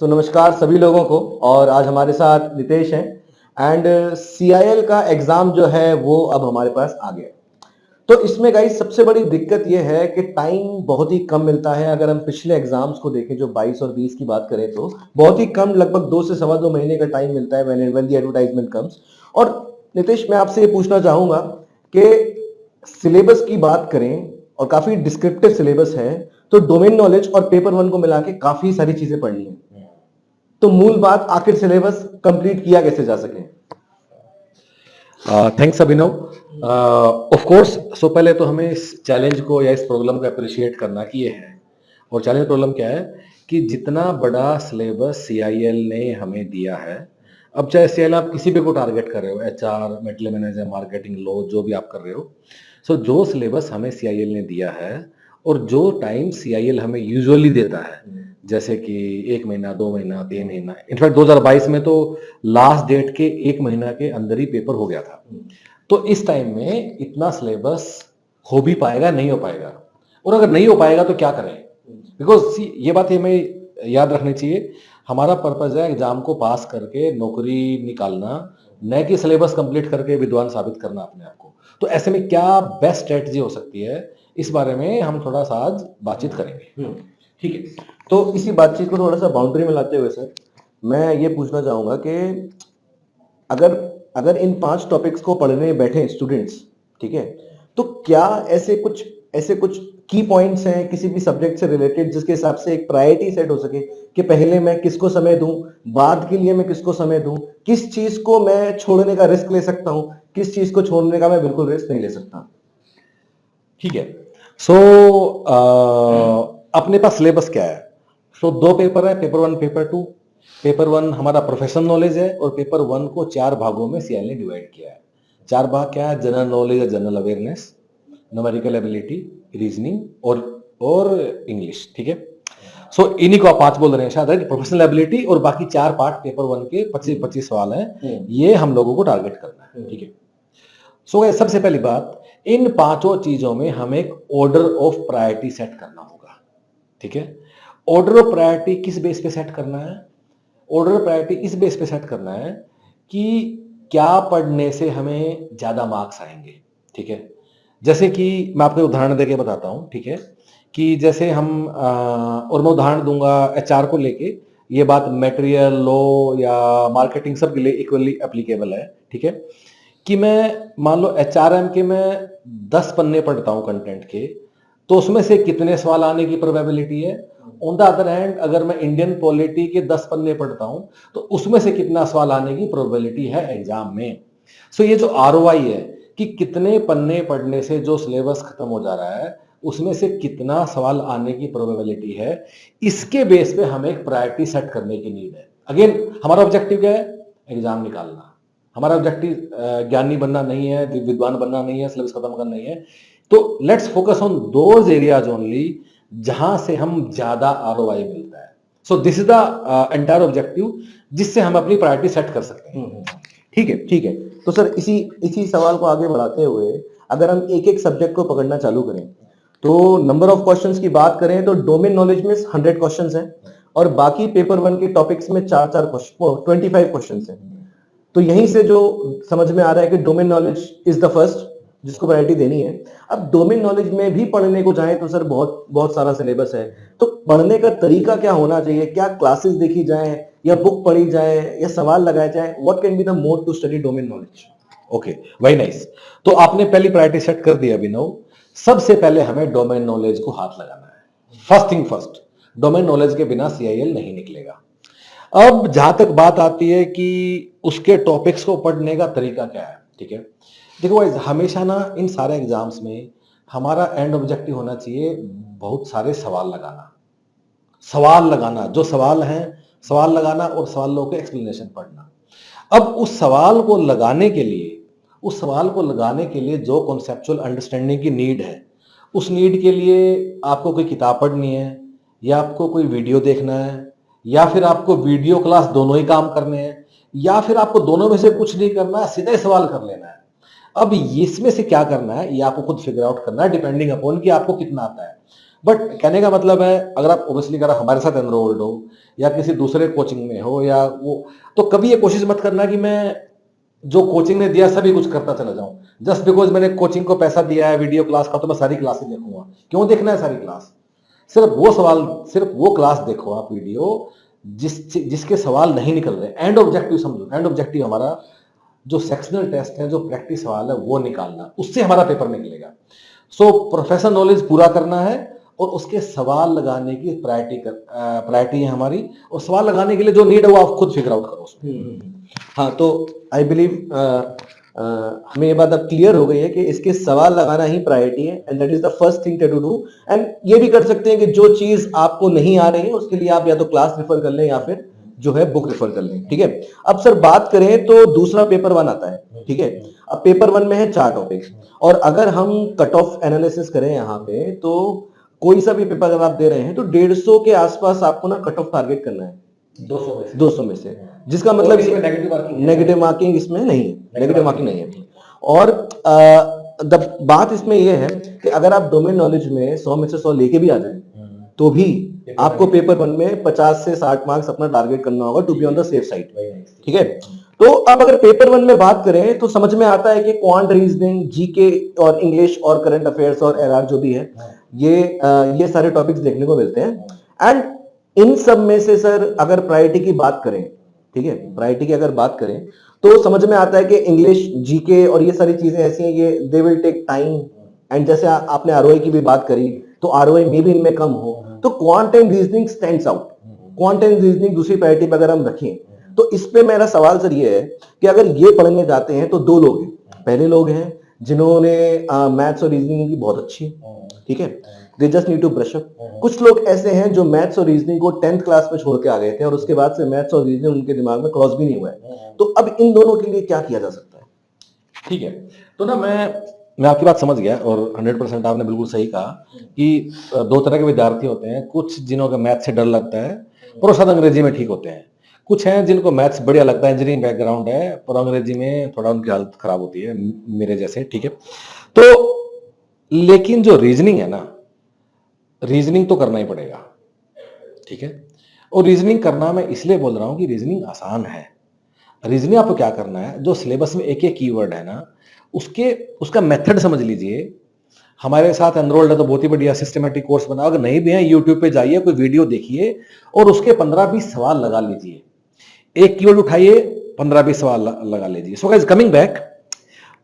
नमस्कार सभी लोगों को। और आज हमारे साथ नितेश हैं एंड सीआईएल का एग्जाम जो है वो अब हमारे पास आ गया। तो इसमें गाइस सबसे बड़ी दिक्कत ये है कि टाइम बहुत ही कम मिलता है। अगर हम पिछले एग्जाम्स को देखें जो 22 और 20 की बात करें तो बहुत ही कम, लगभग 2 से सवा 2 महीने का टाइम मिलता है व्हेन द एडवर्टाइजमेंट कम्स। और नितेश, मैं आपसे ये पूछना चाहूंगा कि सिलेबस की बात करें और काफी डिस्क्रिप्टिव सिलेबस है, तो डोमेन नॉलेज और पेपर वन को मिला के काफी सारी चीजें पढ़नी है। तो मूल बात, आखिर सिलेबस कंप्लीट किया कैसे जा सके? Thanks Abhinav. ऑफ कोर्स पहले तो हमें इस चैलेंज को या इस प्रॉब्लम को अप्रिशिएट करना कि ये है। और चैलेंज प्रॉब्लम क्या है कि जितना बड़ा सिलेबस सीआईएल ने हमें दिया है, अब चाहे सीआईएल आप किसी भी को टारगेट कर रहे हो, HR, metal manager, marketing, law, जो भी आप कर रहे हो, जो सिलेबस हमें सीआईएल ने दिया है और जो टाइम सीआईएल हमें यूजुअली देता है, जैसे कि 1 महीना, 2 महीना, 3 महीना, इनफैक्ट 2022 में तो लास्ट डेट के 1 महीना के अंदर ही पेपर हो गया था। तो इस टाइम में इतना सिलेबस हो भी पाएगा, नहीं हो पाएगा, और अगर नहीं हो पाएगा तो क्या करें? बिकॉज ये बात हमें याद रखनी चाहिए, हमारा पर्पज है एग्जाम को पास करके नौकरी निकालना, न कि सिलेबस कंप्लीट करके विद्वान साबित करना अपने आप को। तो ऐसे में क्या बेस्ट स्ट्रेटजी हो सकती है, इस बारे में हम थोड़ा सा आज बातचीत करेंगे। ठीक है, तो इसी बातचीत को थोड़ा सा बाउंड्री में लाते हुए सर, मैं ये पूछना चाहूंगा कि अगर अगर इन 5 टॉपिक्स को पढ़ने बैठे स्टूडेंट्स, ठीक है, तो क्या ऐसे कुछ की पॉइंट्स हैं किसी भी सब्जेक्ट से रिलेटेड जिसके हिसाब से एक प्रायोरिटी सेट हो सके कि पहले मैं किसको समय दूं, बाद के लिए मैं किसको समय दूं, किस चीज को मैं छोड़ने का रिस्क ले सकता हूं, किस चीज को छोड़ने का मैं बिल्कुल रिस्क नहीं ले सकता? ठीक है। अपने पास सिलेबस क्या है? 2 पेपर है, पेपर 1, पेपर 2। पेपर 1 हमारा प्रोफेशनल नॉलेज है और पेपर 1 को 4 भागों में सीआईएल ने डिवाइड किया है। 4 भाग क्या है? जनरल नॉलेज या general awareness, numerical ability, reasoning और इंग्लिश। ठीक है, इन्हीं को आप 5 बोल रहे हैं शायद, प्रोफेशनल एबिलिटी, और बाकी 4 पार्ट पेपर 1 के 25 सवाल हैं, ये हम लोगों को टारगेट करना है। ठीक है, सबसे पहली बात, इन 5 चीजों में हमें एक ऑर्डर ऑफ प्रायोरिटी सेट करना होगा। ठीक है, ऑर्डर ऑफ प्रायोरिटी किस बेस पे सेट करना है? ऑर्डर ऑफ प्रायोरिटी इस बेस पे सेट करना है कि क्या पढ़ने से हमें ज्यादा मार्क्स आएंगे। ठीक है, जैसे कि मैं आपको उदाहरण देके बताता हूं। ठीक है, कि जैसे हम और मैं उदाहरण दूंगा एचआर को लेके, ये बात मटेरियल, लॉ या मार्केटिंग सब के लिए इक्वली एप्लीकेबल है। ठीक है, कि मैं मान लो एचआरएम के मैं 10 पन्ने पढ़ता हूं कंटेंट के, तो उसमें से कितने सवाल आने की प्रोबेबिलिटी है? ऑन द अदर हैंड, अगर मैं इंडियन पॉलिटी के 10 पन्ने पढ़ता हूं, तो उसमें से कितना सवाल आने की प्रोबेबिलिटी है एग्जाम में? ये जो आरओआई है कि कितने पन्ने पढ़ने से जो सिलेबस खत्म हो जा रहा है, उसमें से कितना सवाल आने की प्रोबेबिलिटी है, इसके बेस पे हमें एक प्रायोरिटी सेट करने की नीड है। अगेन, हमारा ऑब्जेक्टिव क्या है? एग्जाम निकालना। हमारा ऑब्जेक्टिव ज्ञानी बनना नहीं है, विद्वान बनना नहीं है, सिलेबस खत्म करना नहीं है। तो let's focus on those areas only जहां से हम ज्यादा आरओआई मिलता है। This is the entire objective जिससे हम अपनी प्रायोरिटी सेट कर सकते हैं। ठीक है, ठीक है। तो सर इसी सवाल को आगे बढ़ाते हुए अगर हम एक एक सब्जेक्ट को पकड़ना चालू करें, तो नंबर ऑफ क्वेश्चंस की बात करें तो डोमेन नॉलेज में 100 क्वेश्चंस हैं और बाकी पेपर 1 के टॉपिक्स में 25 क्वेश्चंस हैं। तो यहीं से जो समझ में आ रहा है कि domain knowledge is the first जिसको प्रायोरिटी देनी है। अब डोमेन नॉलेज में भी पढ़ने को जाए तो सर बहुत बहुत सारा सिलेबस है। तो पढ़ने का तरीका क्या होना चाहिए? क्या क्लासेस देखी जाए या बुक पढ़ी जाए या सवाल लगाए जाए? What can be the mode to study domain knowledge? Okay, very nice. तो आपने पहली प्रायोरिटी सेट कर दी अभिनव। सबसे पहले हमें डोमेन नॉलेज को हाथ लगाना है। First thing first, domain knowledge के बिना सीआईएल नहीं निकलेगा। अब जहां तक बात आती है कि उसके टॉपिक्स को पढ़ने का तरीका क्या है, ठीक है, देखो गाइस, हमेशा ना इन सारे एग्जाम्स में हमारा एंड ऑब्जेक्टिव होना चाहिए बहुत सारे सवाल लगाना। जो सवाल हैं, सवाल लगाना और सवालों के एक्सप्लेनेशन पढ़ना। अब उस सवाल को लगाने के लिए जो कॉन्सेप्चुअल अंडरस्टैंडिंग की नीड है, उस नीड के लिए आपको कोई किताब पढ़नी है, या आपको कोई वीडियो देखना है, या फिर आपको वीडियो क्लास, दोनों ही काम करने हैं, या फिर आपको दोनों में से कुछ नहीं करना है, सीधा ही सवाल कर लेना है। अब इसमें से क्या करना है ये आपको खुद फिगर आउट करना है, डिपेंडिंग अपॉन कि आपको कितना आता है। बट कहने का मतलब है, अगर आप ओबियसली अगर आप हमारे साथ एनरोल्ड हो या किसी दूसरे कोचिंग में हो या वो, तो कभी ये कोशिश मत करना कि मैं जो कोचिंग ने दिया सभी कुछ करता चला जाऊं। जस्ट बिकॉज मैंने कोचिंग को पैसा दिया है वीडियो क्लास का, तो मैं सारी क्लासेस देखूंगा। क्यों देखना है सारी क्लास? सिर्फ वो क्लास देखो आप वीडियो जिसके सवाल नहीं निकल रहे। एंड ऑब्जेक्टिव समझो, एंड ऑब्जेक्टिव हमारा जो सेक्शनल टेस्ट है, जो प्रैक्टिस सवाल है वो निकालना, उससे हमारा पेपर निकलेगा। सो प्रोफेशनल नॉलेज पूरा करना है और उसके सवाल लगाने की प्रायोरिटी है हमारी, और सवाल लगाने के लिए जो नीड है वो आप खुद फिगर आउट करो उसमें। हाँ, तो आई बिलीव हमें ये बात अब क्लियर हो गई है कि इसके सवाल लगाना ही प्रायोरिटी है, and that is the first thing to do. And ये भी कर सकते हैं कि जो चीज आपको नहीं आ रही है उसके लिए आप या तो क्लास रेफर कर लें या फिर जो है बुक रेफर कर लें। ठीक है, अब सर बात करें तो दूसरा पेपर 1 आता है। ठीक है, अब पेपर 1 में है 4 टॉपिक्स, और अगर हम कट ऑफ एनालिसिस करें यहाँ पे, तो कोई सा भी पेपर अगर आप दे रहे हैं तो 150 के आसपास आपको ना कट ऑफ टारगेट करना है, 200 में से, जिसका मतलब नेगेटिव मार्किंग इसमें नहीं है, नेगेटिव मार्किंग नहीं है। और बात इसमें यह है कि अगर आप डोमेन नॉलेज में 100 में से 100 लेके भी आ जाए तो भी आपको पेपर 1 में 50 से 60 मार्क्स अपना टारगेट करना होगा to be on the safe side. ठीक है, तो अब अगर पेपर 1 में बात करें तो समझ में आता है कि क्वांट रीजनिंग, जीके और इंग्लिश और करंट अफेयर्स और एरआर जो भी है, ये सारे टॉपिक्स देखने को मिलते हैं। एंड इन सब में से सर अगर प्रायोरिटी की बात करें, ठीक है, प्रायोरिटी की अगर बात करें तो समझ में आता है कि इंग्लिश, जीके और ये सारी चीजें ऐसी हैं, ये they will take time. And जैसे आपने आरओआई की भी बात करी, तो आरओआई में भी इनमें कम हो, तो quant and reasoning stands out. Quant and reasoning दूसरी प्रायोरिटी पर अगर हम रखें, तो इस पे मेरा सवाल सर ये है कि अगर ये पढ़ने जाते हैं तो 2 लोग हैं। पहले लोग हैं जिन्होंने मैथ्स और रीजनिंग की बहुत अच्छी, ठीक है, they just need to brush up. कुछ लोग ऐसे हैं जो मैथ्स और रीजनिंग को 10th क्लास में छोड़ के आ गए थे और उसके बाद से मैथ्स और रीजनिंग उनके दिमाग में क्रॉस भी नहीं हुआ है। तो अब इन दोनों के लिए क्या किया जा सकता है? ठीक है, तो ना मैं आपकी बात समझ गया, और 100% आपने बिल्कुल सही कहा कि 2 तरह के विद्यार्थी होते हैं। कुछ जिन्हों का मैथ से डर लगता है पर वो शायद अंग्रेजी में ठीक होते हैं। कुछ हैं जिनको मैथ्स बढ़िया लगता है, इंजीनियरिंग बैकग्राउंड है, पर अंग्रेजी में थोड़ा उनकी हालत खराब होती है, मेरे जैसे। ठीक है, तो लेकिन जो रीजनिंग है ना, रीजनिंग तो करना ही पड़ेगा। ठीक है, और रीजनिंग करना मैं इसलिए बोल रहा हूं कि रीजनिंग आसान है। रीजनिंग आपको क्या करना है, जो सिलेबस में एक एक कीवर्ड है ना, उसका मेथड समझ लीजिए। हमारे साथ एनरोल्ड है तो बहुत ही बढ़िया सिस्टमेटिक कोर्स बना। अगर नहीं भी है, यूट्यूब पे जाइए, कोई वीडियो देखिए और उसके 15-20 सवाल लगा लीजिए। एक कीवर्ड उठाइए, 15-20 सवाल लगा लीजिए। So guys, coming back,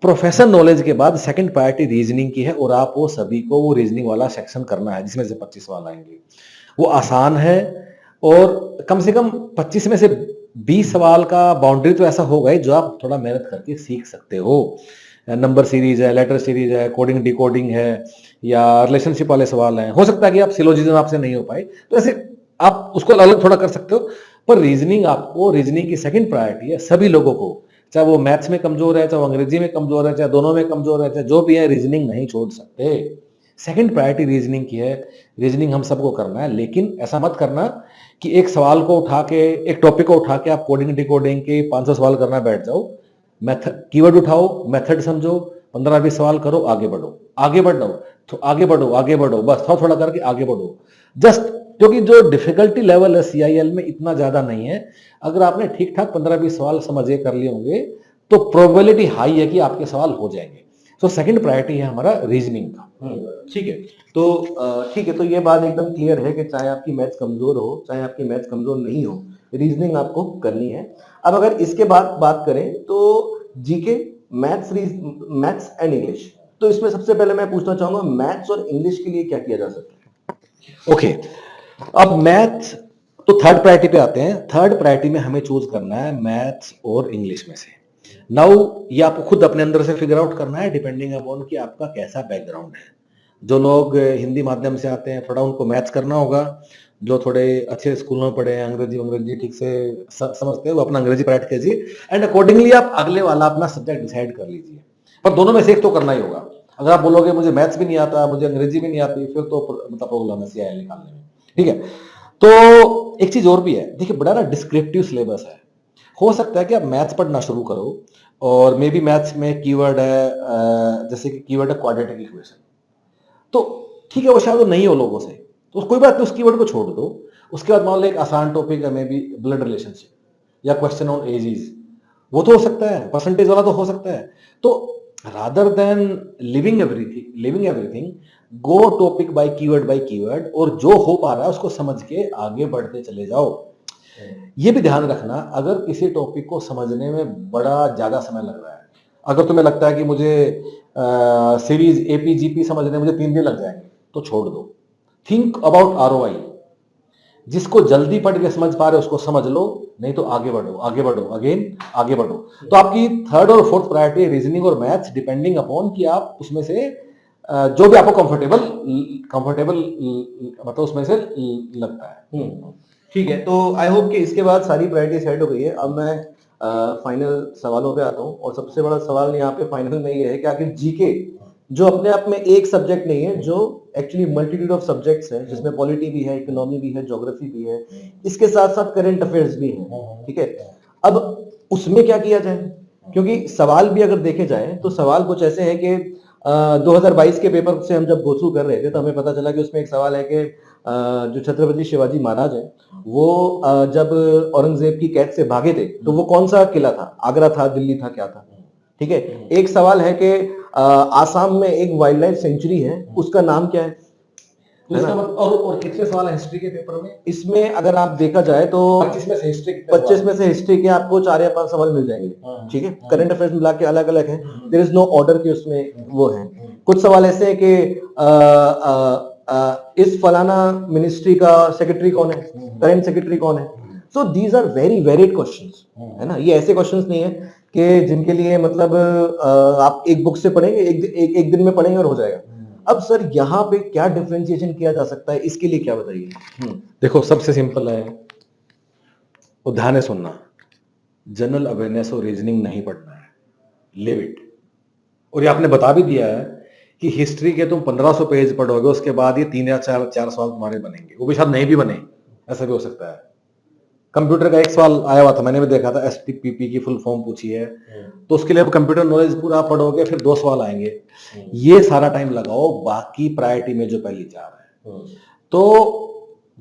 professional knowledge के बाद सेकंड प्रायोरिटी रीजनिंग की है, और आप वो सभी को वो रीजनिंग वाला सेक्शन करना है जिसमें से 25 सवाल आएंगे। वो आसान है, और कम से कम 25 में से 20 सवाल का बाउंड्री तो ऐसा होगा ही जो आप थोड़ा मेहनत करके सीख सकते हो। नंबर सीरीज है, लेटर सीरीज है, कोडिंग डिकोडिंग है, या रिलेशनशिप वाले सवाल हैं। हो सकता है कि आप सिलोजिज्म आपसे नहीं हो पाए, तो ऐसे आप उसको अलग थोड़ा कर सकते हो। पर रीजनिंग की सेकंड प्रायोरिटी है सभी लोगों को, चाहे वो मैथ्स में कमजोर है, चाहे वो अंग्रेजी में कमजोर है, चाहे दोनों में कमजोर है, चाहे जो भी है, रीजनिंग नहीं छोड़ सकते। सेकंड प्रायोरिटी रीजनिंग की है। रीजनिंग हम सबको करना है, लेकिन ऐसा मत करना कि एक सवाल को उठा के, एक टॉपिक को उठा के आप कोडिंग डिकोडिंग के 500 सवाल करना बैठ जाओ। मेथड, कीवर्ड उठाओ, मेथड समझो, 15-20 सवाल करो, आगे बढ़ो, आगे बढ़ो, तो आगे बढ़ो, आगे बढ़ो, बस थोड़ा थोड़ा करके आगे बढ़ो। जस्ट क्योंकि जो डिफिकल्टी लेवल है सीआईएल में इतना ज्यादा नहीं है। अगर आपने ठीक ठाक 15-20 सवाल समझे कर लिए होंगे तो प्रोबेबिलिटी हाई है कि आपके सवाल हो जाएंगे। तो सेकंड प्रायोरिटी है हमारा रीजनिंग का। ठीक है, तो ठीक है, तो ये बात एकदम क्लियर है कि चाहे आपकी मैथ्स कमजोर हो, चाहे आपकी मैथ्स कमजोर नहीं हो, रीजनिंग आपको करनी है। अब अगर इसके बाद बात करें तो जीके, मैथ्स एंड इंग्लिश, तो इसमें सबसे पहले मैं पूछना चाहूंगा मैथ्स और इंग्लिश के लिए क्या किया जा सकता है? ओके, अब मैथ्स तो थर्ड प्रायोरिटी पे आते हैं। थर्ड प्रायोरिटी में हमें चूज करना है मैथ्स और इंग्लिश में से। नाउ ये आपको खुद अपने अंदर से फिगर आउट करना है, डिपेंडिंग अपॉन कि आपका कैसा बैकग्राउंड है। जो लोग हिंदी माध्यम से आते हैं, थोड़ा उनको मैथ्स करना होगा। जो थोड़े अच्छे स्कूलों में पढ़े हैं, अंग्रेजी ठीक से समझते हैं, वो अपना अंग्रेजी प्रैक्टिस कीजिए, एंड अकॉर्डिंगली आप अगले वाला अपना सब्जेक्ट डिसाइड कर लीजिए। पर दोनों में से एक तो करना ही होगा। अगर आप बोलोगे मुझे मैथ्स भी नहीं आता, मुझे अंग्रेजी भी नहीं आती, फिर तो मतलब प्रॉब्लम है सीआईएल निकालने में। ठीक है, तो एक चीज और भी है, देखिए बड़ा ना डिस्क्रिप्टिव सिलेबस है। हो सकता है कि आप मैथ्स पढ़ना शुरू करो, और मे बी मैथ्स में कीवर्ड है, जैसे कि कीवर्ड है क्वाड्रेटिक इक्वेशन, तो ठीक है वो शायद वो नहीं हो लोगों से, तो कोई बात नहीं, उस कीवर्ड को छोड़ दो। उसके बाद मान लो एक आसान टॉपिक है मे बी ब्लड रिलेशनशिप या क्वेश्चन ऑन एजेस, वो तो हो सकता है, परसेंटेज वाला तो हो सकता है। तो rather than living everything, go topic by keyword, और जो हो पा रहा है उसको समझ के आगे बढ़ते चले जाओ। ये भी ध्यान रखना, अगर किसी टॉपिक को समझने में बड़ा ज्यादा समय लग रहा है, अगर तुम्हें लगता है कि मुझे सीरीज एपीजीपी समझने में मुझे 3 दिन लग जाएंगे, तो छोड़ दो। थिंक अबाउट आरओआई, जिसको जल्दी पढ़ के समझ पा रहे हो उसको समझ लो, नहीं तो आगे बढ़ो अगेन आगे बढ़ो। तो आपकी थर्ड और फोर्थ प्रायोरिटी रीजनिंग और मैथ्स, डिपेंडिंग अपॉन कि आप उसमें से जो भी आपको कंफर्टेबल मतलब उसमें से लगता है। ठीक है, तो आई होप कि इसके बाद सारी प्रायोरिटी सेट हो गई है। अब मैं फाइनल सवालों पे आता हूँ, और सबसे बड़ा सवाल यहाँ पे फाइनल में ये है कि आखिर जीके जो अपने आप में एक सब्जेक्ट नहीं है, जो एक्चुअली मल्टीट्यूड ऑफ सब्जेक्ट्स हैं, जिसमें पॉलिटी भी है, इकोनॉमी भी है, ज्योग्राफी भी है, इसके साथ साथ करंट अफेयर्स भी हैं, ठीक है। अब उसमें क्या किया जाए, क्योंकि सवाल भी अगर देखे जाए तो सवाल कुछ ऐसे हैं कि 2022 के पेपर से हम जब गो थ्रू कर रहे थे तो हमें पता चला कि उसमें एक सवाल है कि जो छत्रपति शिवाजी महाराज हैं वो जब औरंगजेब की कैद से भागे थे तो वो कौन सा किला था, आगरा था, दिल्ली था, क्या था, ठीक है। एक सवाल है कि आसाम में एक वाइल्ड लाइफ सेंचुरी है, उसका नाम क्या है, तो इसका मतलब और कितने सवाल है हिस्ट्री के पेपर में? इसमें अगर आप देखा जाए तो 25 में से हिस्ट्री 25 में से हिस्ट्री के आपको 4 या 5 सवाल मिल जाएंगे, ठीक है। करंट अफेयर्स मिला के अलग अलग है, देयर इज नो ऑर्डर के उसमें वो है। कुछ सवाल ऐसे हैं कि इस फलाना मिनिस्ट्री का सेक्रेटरी कौन है, करंट सेक्रेटरी कौन है। So these are very varied questions, है ना। ये ऐसे क्वेश्चंस नहीं है कि जिनके लिए मतलब आप एक बुक से पढ़ेंगे, एक दिन में पढ़ेंगे और हो जाएगा। अब सर यहाँ पे क्या डिफरेंशिएशन किया जा सकता है, इसके लिए क्या बताइए। देखो सबसे सिंपल है, और ध्यान से सुनना, जनरल अवेयरनेस और रीजनिंग नहीं पढ़ना है, लिव इट। और ये आपने बता भी दिया है कि हिस्ट्री के तुम 1500 पेज पढ़ोगे, उसके बाद ये 3 या 4 सवाल तुम्हारे बनेंगे, वो भी शायद नहीं भी बने, ऐसा भी हो सकता है। कंप्यूटर का एक सवाल आया हुआ था, मैंने भी देखा था, एसटीपीपी की फुल फॉर्म पूछी है, तो उसके लिए अब कंप्यूटर नॉलेज पूरा पढ़ोगे, फिर 2 सवाल आएंगे, ये सारा टाइम लगाओ बाकी प्रायोरिटी में जो पहली 4 है। तो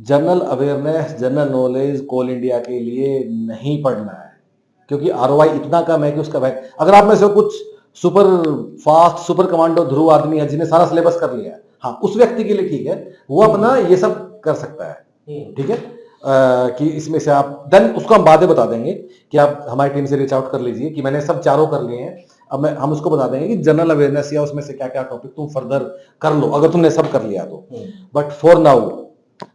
जनरल अवेयरनेस, जनरल नॉलेज कोल इंडिया के लिए नहीं पढ़ना है, क्योंकि आरओआई इतना कम है कि उसका अगर आप में से कुछ सुपर फास्ट सुपर कमांडो ध्रुव आदमी है जिन्हें सारा सिलेबस कर लिया है, हाँ उस व्यक्ति के लिए ठीक है, वो अपना ये सब कर सकता है, ठीक है। कि इसमें से आप देन उसको हम बातें बता देंगे कि आप हमारी टीम से रीच आउट कर लीजिए कि मैंने सब 4 कर लिए हैं। अब हम उसको बता देंगे कि जनरल अवेयरनेस या उसमें से क्या क्या टॉपिक तुम फर्दर कर लो अगर तुमने सब कर लिया तो। But for now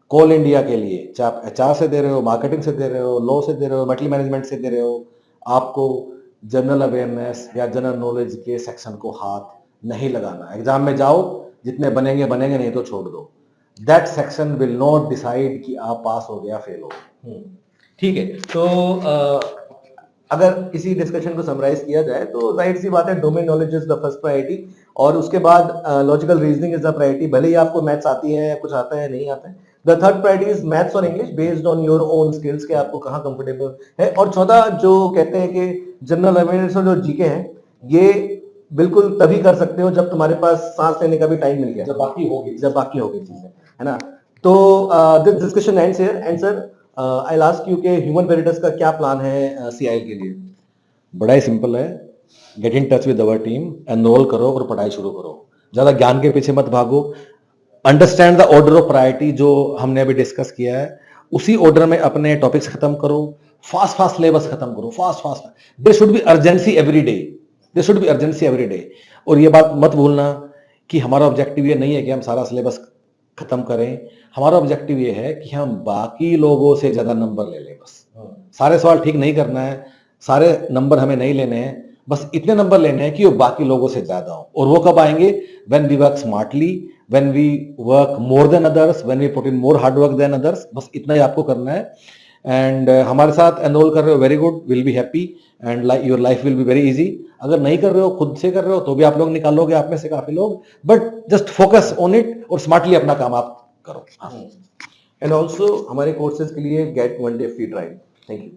Coal India के लिए, चाहे आप एचआर से दे रहे हो, मार्केटिंग से दे रहे हो, लॉ से दे रहे हो, मेटल मैनेजमेंट से दे रहे हो, आपको जनरल अवेयरनेस या जनरल नॉलेज के सेक्शन को हाथ नहीं लगाना। एग्जाम में जाओ, जितने बनेंगे बनेंगे, नहीं तो छोड़ दो। That section will not decide कि आप पास हो गया फेल हो। ठीक है, तो अगर इसी डिस्कशन को समराइज किया जाए तो जाहिर सी बात है domain knowledge is the first priority, और उसके बाद logical reasoning is the priority. भले ही आपको मैथ्स आती है, कुछ आता है, नहीं आता है। The third priority is maths और English based on your own skills के आपको कहाँ कंफर्टेबल है। और चौथा जो कहते हैं कि जनरल अवेयरनेस और जो जीके है, ये बिल्कुल तभी कर सकते हो जब तुम्हारे पास सांस लेने का भी टाइम मिल गया, जब बाकी होगी चीजें, है ना। तो this discussion ends here, and sir I will ask you के ह्यूमन वेरिटस का क्या प्लान है सीआईएल के लिए। बड़ा ही सिंपल है, get in touch with our team, enrol करो और पढ़ाई शुरू करो। ज्यादा ज्ञान के पीछे मत भागो, understand the order of priority जो हमने अभी डिस्कस किया है, उसी ऑर्डर में अपने टॉपिक्स खत्म करो, फास्ट सिलेबस खत्म करो, fast. There should be urgency every day. और ये बात मत भूलना कि हमारा ऑब्जेक्टिव ये नहीं है कि हम सारा सिलेबस खत्म करें, हमारा ऑब्जेक्टिव ये है कि हम बाकी लोगों से ज्यादा नंबर ले लें। बस सारे सवाल ठीक नहीं करना है, सारे नंबर हमें नहीं लेने हैं, बस इतने नंबर लेने हैं कि वो बाकी लोगों से ज्यादा हो। और वो कब आएंगे? When we work smartly, when we work more than others, when we put in more hard work than others. बस इतना ही आपको करना है। एंड हमारे साथ एनरोल कर रहे हो, very good, will be happy and your life will be very easy. अगर नहीं कर रहे हो, खुद से कर रहे हो, तो भी आप लोग निकालोगे, आप में से काफी लोग। But just focus on it और स्मार्टली अपना काम आप करो। एंड ऑल्सो हमारे कोर्सेज के लिए get 1 day free trial. Thank you.